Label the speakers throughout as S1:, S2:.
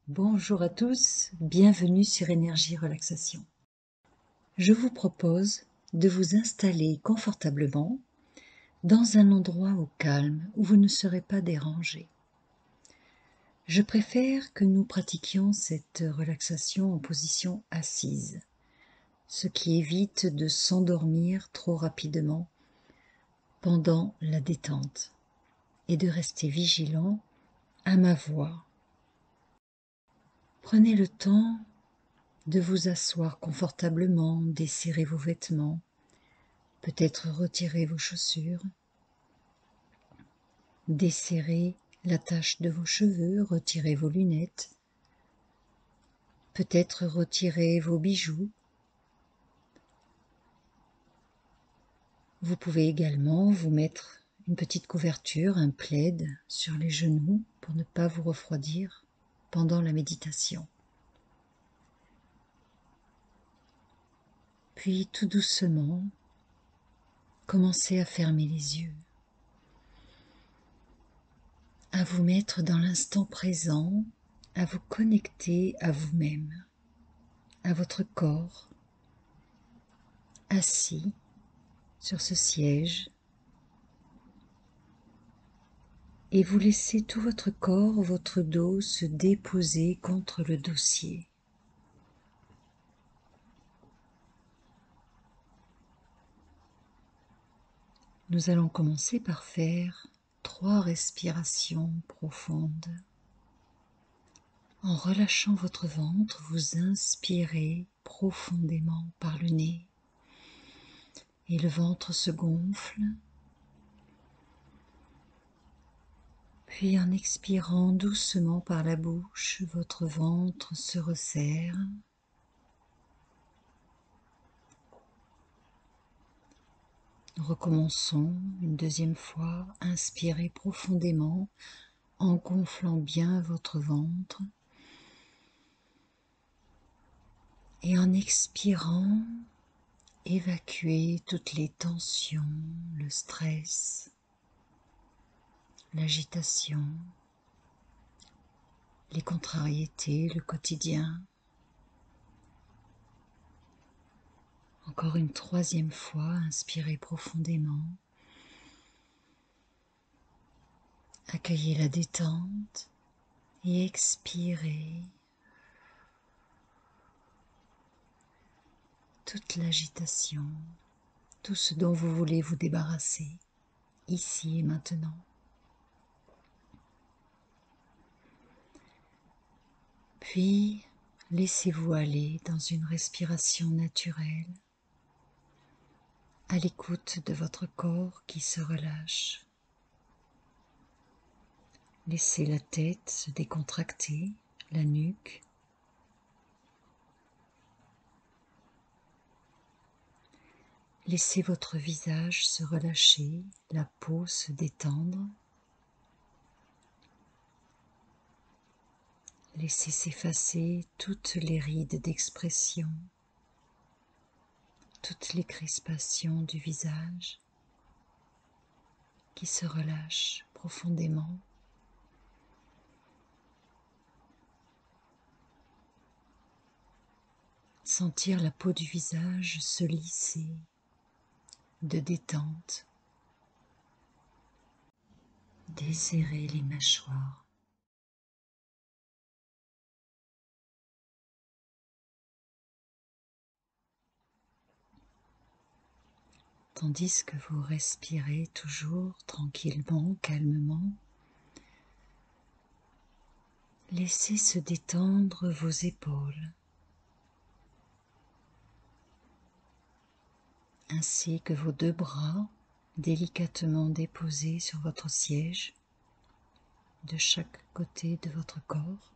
S1: Bonjour à tous, bienvenue sur Énergie Relaxation. Je vous propose de vous installer confortablement dans un endroit au calme où vous ne serez pas dérangé. Je préfère que nous pratiquions cette relaxation en position assise, ce qui évite de s'endormir trop rapidement pendant la détente et de rester vigilant à ma voix. Prenez le temps de vous asseoir confortablement, desserrer vos vêtements, peut-être retirer vos chaussures, desserrer l'attache de vos cheveux, retirer vos lunettes, peut-être retirer vos bijoux. Vous pouvez également vous mettre une petite couverture, un plaid sur les genoux pour ne pas vous refroidir pendant la méditation. Puis tout doucement, commencez à fermer les yeux, à vous mettre dans l'instant présent, à vous connecter à vous-même, à votre corps, assis sur ce siège, et vous laissez tout votre corps, votre dos se déposer contre le dossier. Nous allons commencer par faire 3 respirations profondes. En relâchant votre ventre, vous inspirez profondément par le nez et le ventre se gonfle. Puis en expirant doucement par la bouche, votre ventre se resserre. Recommençons une deuxième fois. Inspirez profondément en gonflant bien votre ventre. Et en expirant, évacuez toutes les tensions, le stress, l'agitation, les contrariétés, le quotidien. Encore une troisième fois, inspirez profondément. Accueillez la détente et expirez toute l'agitation, tout ce dont vous voulez vous débarrasser, ici et maintenant. Puis, laissez-vous aller dans une respiration naturelle, à l'écoute de votre corps qui se relâche. Laissez la tête se décontracter, la nuque. Laissez votre visage se relâcher, la peau se détendre. Laissez s'effacer toutes les rides d'expression, toutes les crispations du visage qui se relâchent profondément. Sentir la peau du visage se lisser de détente. Desserrer les mâchoires. Tandis que vous respirez toujours tranquillement, calmement, laissez se détendre vos épaules, ainsi que vos 2 bras délicatement déposés sur votre siège, de chaque côté de votre corps.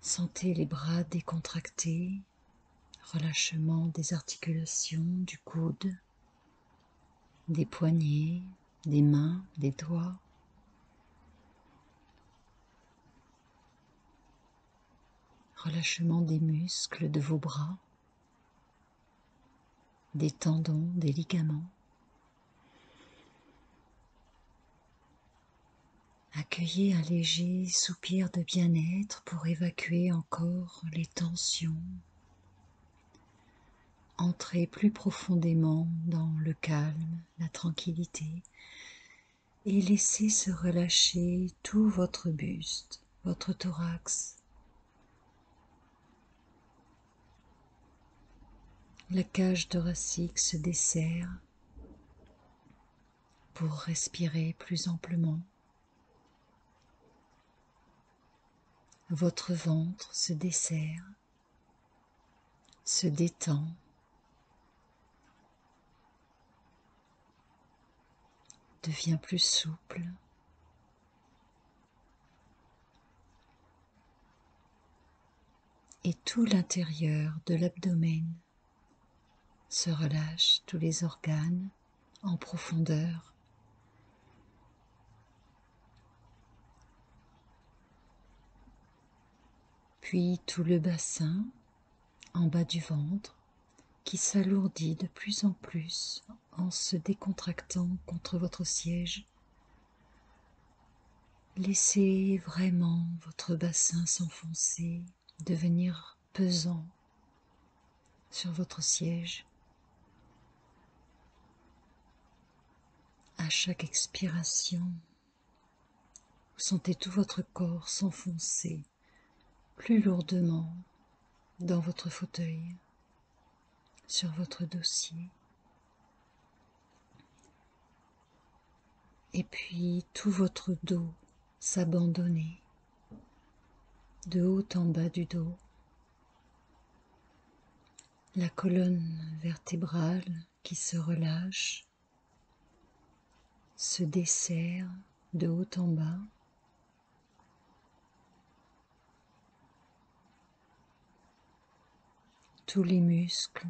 S1: Sentez les bras décontractés, relâchement des articulations du coude, des poignets, des mains, des doigts. Relâchement des muscles de vos bras, des tendons, des ligaments. Accueillez un léger soupir de bien-être pour évacuer encore les tensions. Entrez plus profondément dans le calme, la tranquillité et laissez se relâcher tout votre buste, votre thorax. La cage thoracique se desserre pour respirer plus amplement. Votre ventre se desserre, se détend, devient plus souple. Et tout l'intérieur de l'abdomen se relâche, tous les organes en profondeur. Puis tout le bassin en bas du ventre qui s'alourdit de plus en plus en se décontractant contre votre siège. Laissez vraiment votre bassin s'enfoncer, devenir pesant sur votre siège. À chaque expiration, vous sentez tout votre corps s'enfoncer plus lourdement dans votre fauteuil, sur votre dossier. Et puis tout votre dos s'abandonner de haut en bas du dos. La colonne vertébrale qui se relâche, se desserre de haut en bas. Tous les muscles,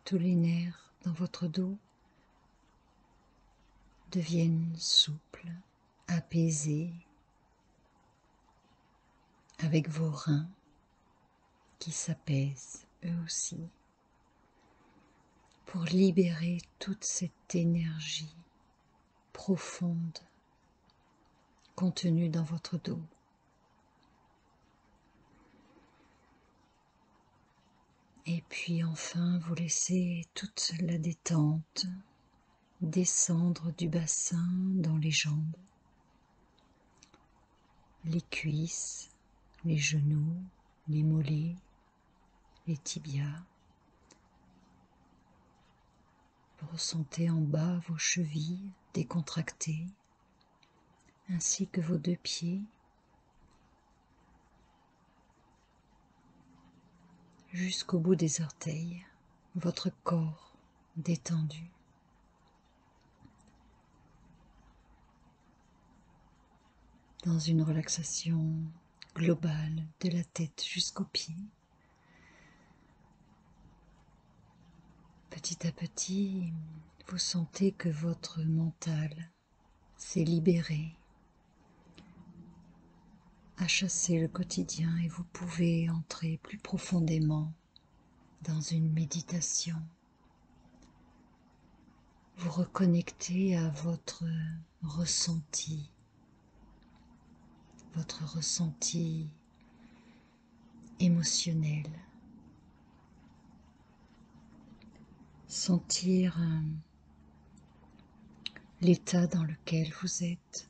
S1: tous les nerfs dans votre dos deviennent souples, apaisés, avec vos reins qui s'apaisent eux aussi, pour libérer toute cette énergie profonde contenue dans votre dos. Et puis enfin, vous laissez toute la détente descendre du bassin dans les jambes, les cuisses, les genoux, les mollets, les tibias. Vous ressentez en bas vos chevilles décontractées, ainsi que vos deux pieds, jusqu'au bout des orteils, votre corps détendu. Dans une relaxation globale de la tête jusqu'aux pieds. Petit à petit, vous sentez que votre mental s'est libéré, a chassé le quotidien et vous pouvez entrer plus profondément dans une méditation. Vous reconnectez à votre ressenti émotionnel. Sentir l'état dans lequel vous êtes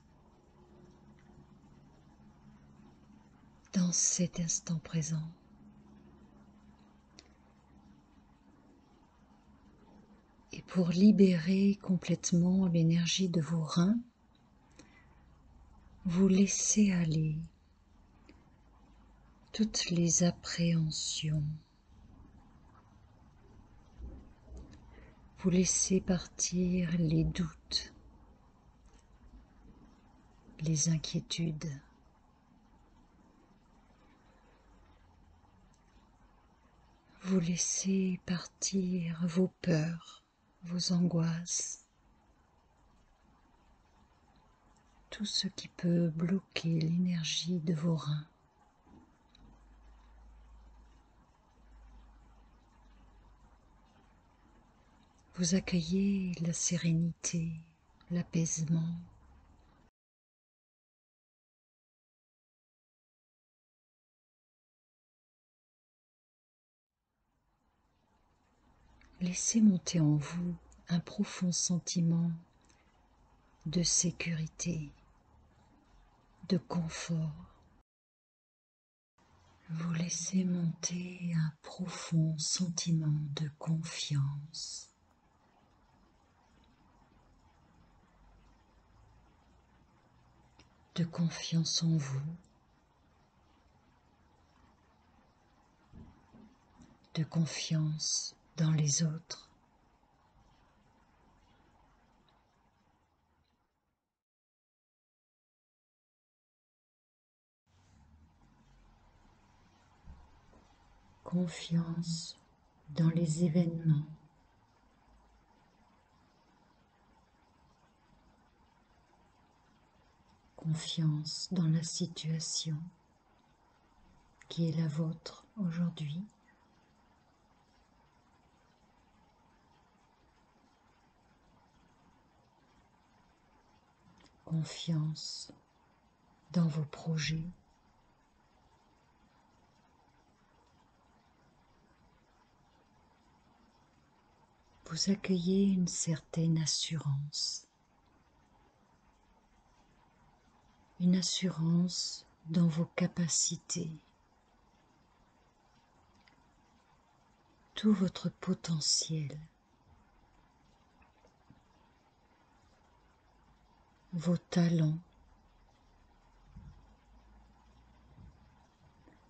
S1: dans cet instant présent. Et pour libérer complètement l'énergie de vos reins, vous laissez aller toutes les appréhensions. Vous laissez partir les doutes, les inquiétudes. Vous laissez partir vos peurs, vos angoisses, tout ce qui peut bloquer l'énergie de vos reins. Vous accueillez la sérénité, l'apaisement, Laissez monter en vous un profond sentiment de sécurité, de confort. Vous laissez monter un profond sentiment de confiance. De confiance en vous, de confiance dans les autres. Confiance dans les événements. Confiance dans la situation qui est la vôtre aujourd'hui. Confiance dans vos projets. Vous accueillez une certaine assurance. Une assurance dans vos capacités. Tout votre potentiel. Vos talents.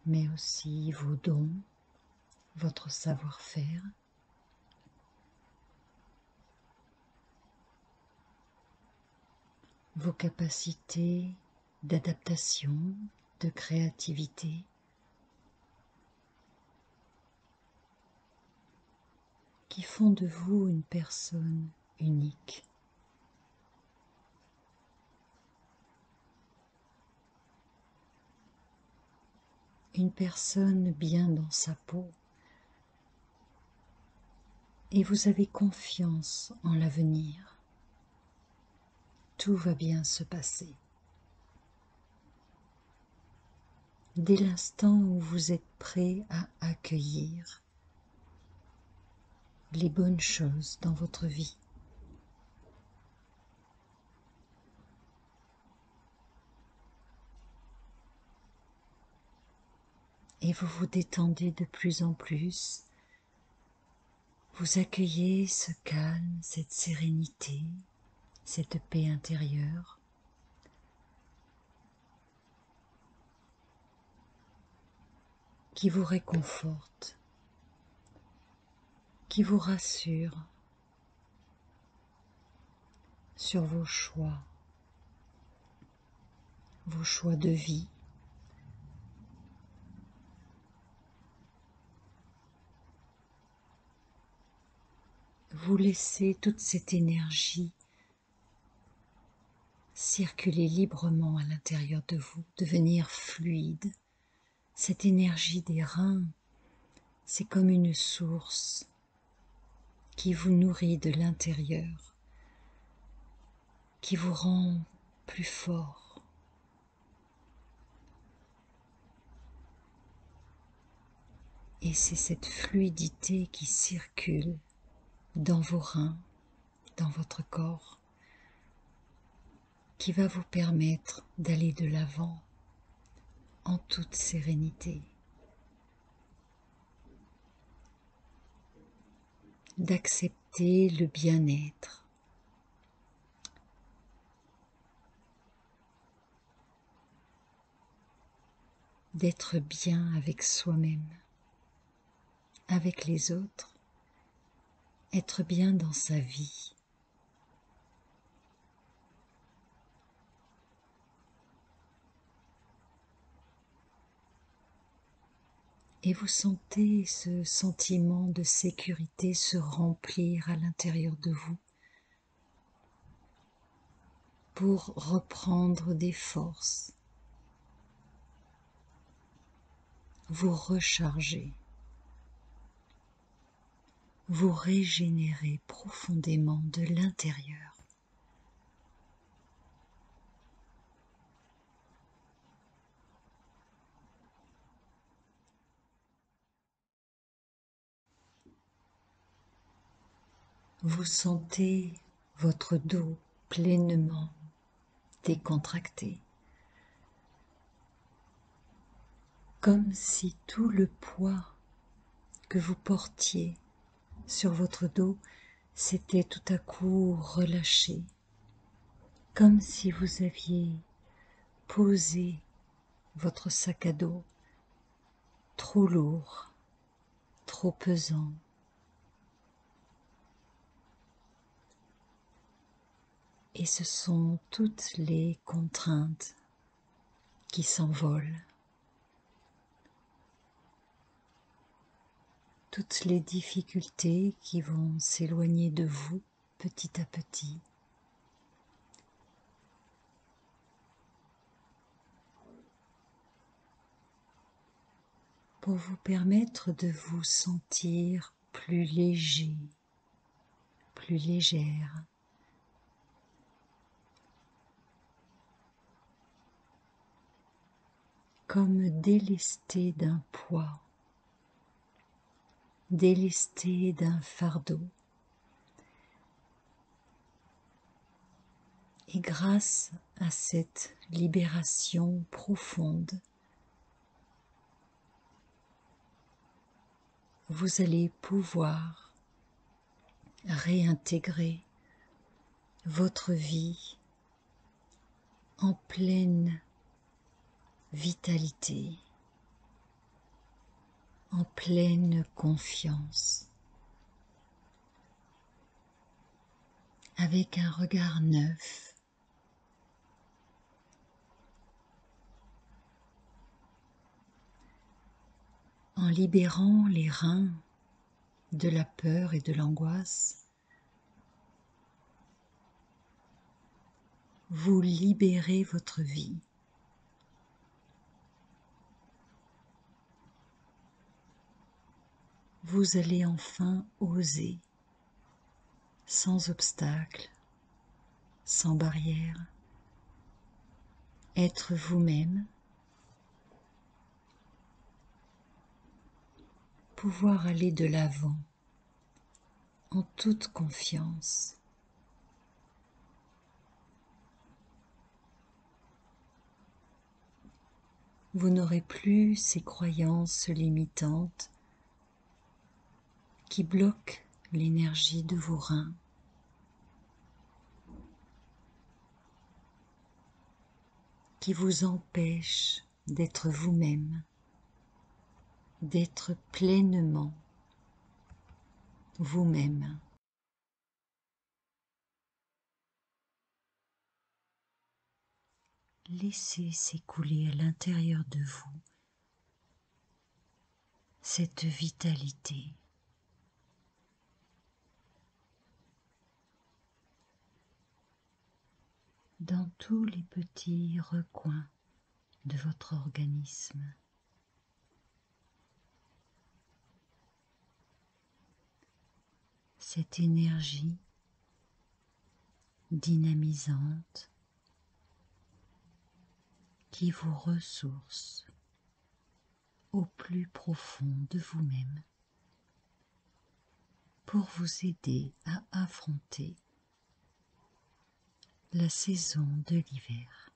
S1: Mais aussi vos dons, votre savoir-faire. Vos capacités d'adaptation, de créativité. Qui font de vous une personne unique. Une personne bien dans sa peau. Et vous avez confiance en l'avenir. Tout va bien se passer. Dès l'instant où vous êtes prêt à accueillir les bonnes choses dans votre vie. Et vous vous détendez de plus en plus. Vous accueillez ce calme, cette sérénité, cette paix intérieure. Qui vous réconforte, qui vous rassure sur vos choix de vie. Vous laissez toute cette énergie circuler librement à l'intérieur de vous, devenir fluide. Cette énergie des reins, c'est comme une source qui vous nourrit de l'intérieur, qui vous rend plus fort. Et c'est cette fluidité qui circule dans vos reins, dans votre corps, qui va vous permettre d'aller de l'avant en toute sérénité, d'accepter le bien-être, d'être bien avec soi-même, avec les autres, être bien dans sa vie. Et vous sentez ce sentiment de sécurité se remplir à l'intérieur de vous pour reprendre des forces, vous recharger, vous régénérer profondément de l'intérieur. Vous sentez votre dos pleinement décontracté, comme si tout le poids que vous portiez sur votre dos s'était tout à coup relâché, comme si vous aviez posé votre sac à dos trop lourd, trop pesant. Et ce sont toutes les contraintes qui s'envolent, toutes les difficultés qui vont s'éloigner de vous petit à petit. Pour vous permettre de vous sentir plus léger, plus légère. Comme délesté d'un poids, délesté d'un fardeau. Et grâce à cette libération profonde, vous allez pouvoir réintégrer votre vie en pleine vitalité, en pleine confiance, avec un regard neuf, en libérant les reins de la peur et de l'angoisse. Vous libérez votre vie. Vous allez enfin oser, sans obstacle, sans barrière, être vous-même, pouvoir aller de l'avant en toute confiance. Vous n'aurez plus ces croyances limitantes qui bloquent l'énergie de vos reins. Qui vous empêchent d'être vous-même, d'être pleinement vous-même. Laissez s'écouler à l'intérieur de vous cette vitalité. Dans tous les petits recoins de votre organisme. Cette énergie dynamisante qui vous ressource au plus profond de vous-même pour vous aider à affronter la saison de l'hiver.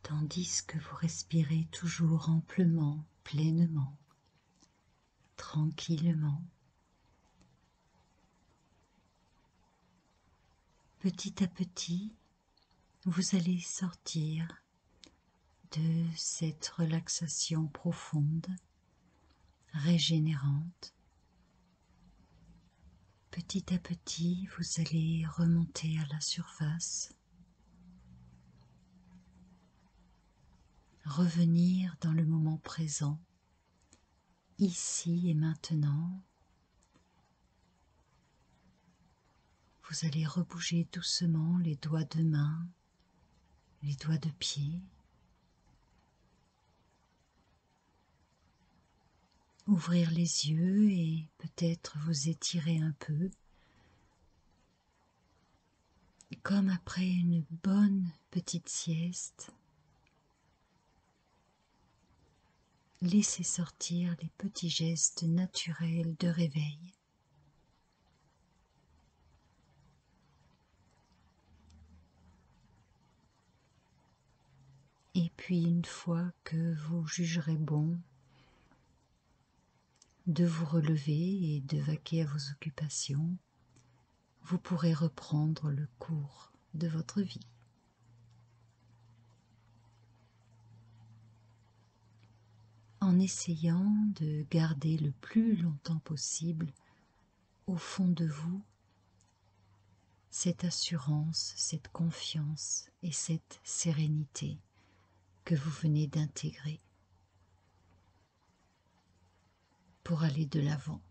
S1: Tandis que vous respirez toujours amplement, pleinement, tranquillement, petit à petit, vous allez sortir de cette relaxation profonde, régénérante. Petit à petit, vous allez remonter à la surface, revenir dans le moment présent, ici et maintenant. Vous allez rebouger doucement les doigts de main, les doigts de pied. Ouvrir les yeux et peut-être vous étirer un peu, comme après une bonne petite sieste. laissez sortir les petits gestes naturels de réveil. Et puis une fois que vous jugerez bon de vous relever et de vaquer à vos occupations, vous pourrez reprendre le cours de votre vie. En essayant de garder le plus longtemps possible au fond de vous cette assurance, cette confiance et cette sérénité que vous venez d'intégrer pour aller de l'avant.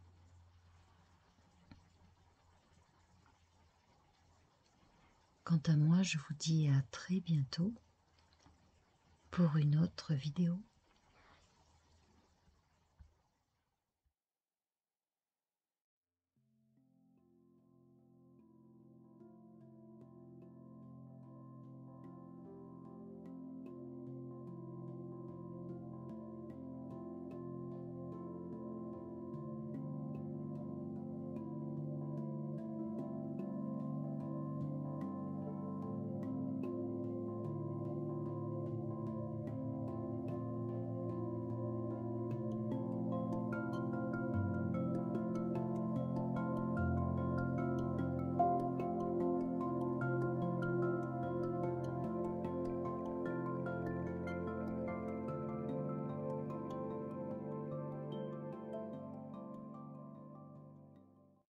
S1: Quant à moi, je vous dis à très bientôt pour une autre vidéo.